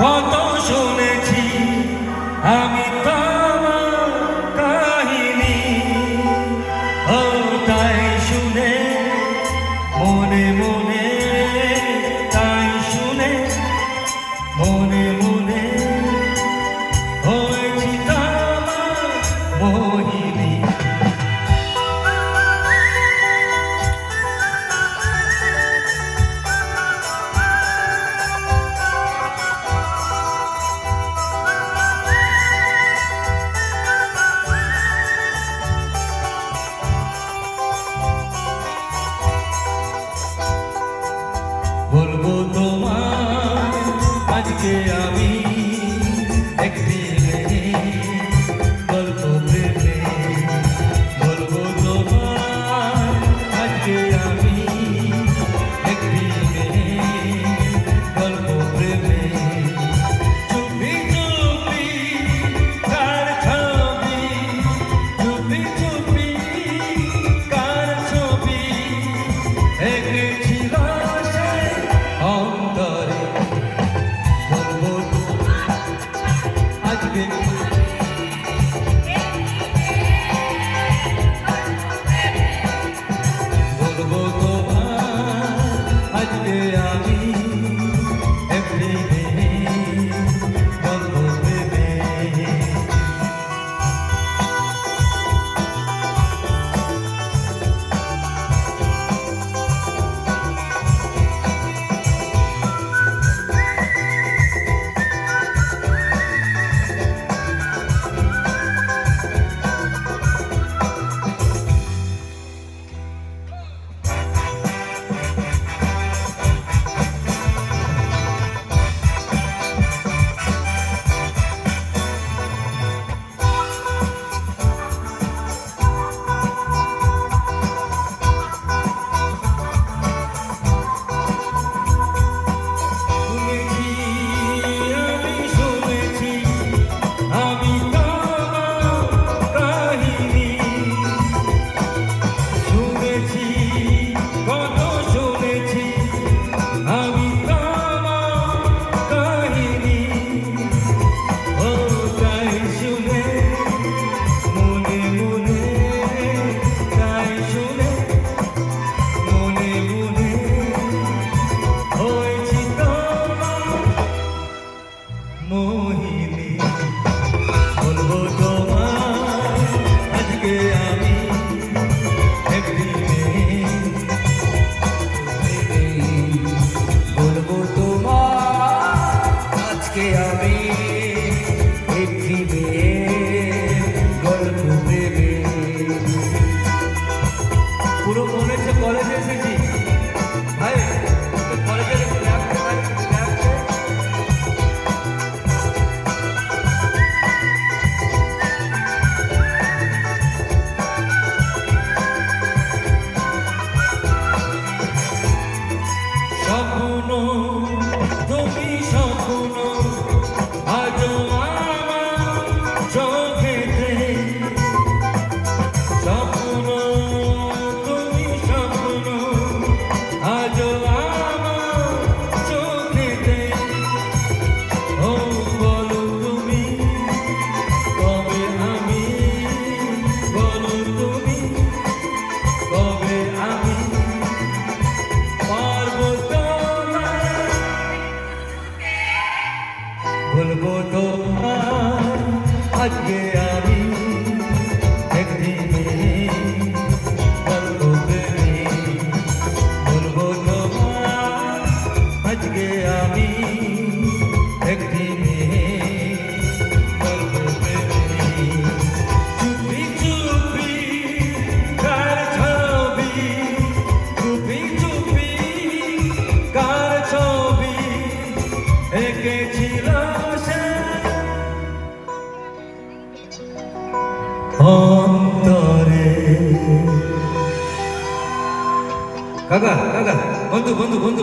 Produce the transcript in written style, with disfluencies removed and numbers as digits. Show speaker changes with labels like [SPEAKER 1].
[SPEAKER 1] কত শুনেছি আমি তোমার কাহিনী, ও তাই শুনে মনে মনে, তাই শুনে মনে মনে হয়েছি তোমার মোহিনী। বলবো তোমার আজকে আমি একটি গল্প প্রেমে, বলবো তোমার আজকে আমি একটি গল্প প্রেমে। চুপি চুপি কার ছবি, চুপি চুপি কার ছবি এঁকেছিল অন্তরে। বলবো আজকে বলবো তোমার আজকে আমি একটি গল্প প্রেমে। মোহিনী বলবো তোমার আজকে আমি একটি বলবো তোমার আজকে আমি একটি গল্প প্রেমে। পুরো মনে হচ্ছে কলেজে এসেছি ভাই, কলেজে তুমি স্বপ্ন আজও আমার চোখেতে, স্বপ্ন তুমি স্বপ্ন আজও আমার চোখেতে। ও বলো তুমি কবে আমি, বলো তুমি কবে আমি পারবো বলবো তোমার আজকে আমি একটি গল্প প্রেমে। বলবো তোমার আজকে আমি একটি গল্প প্রেমে। চুপি চুপি কার ছবি, চুপি চুপি কার ছবি এঁকেছিল অন্তরে। কাকা কাকা বন্ধু বন্ধু বন্ধু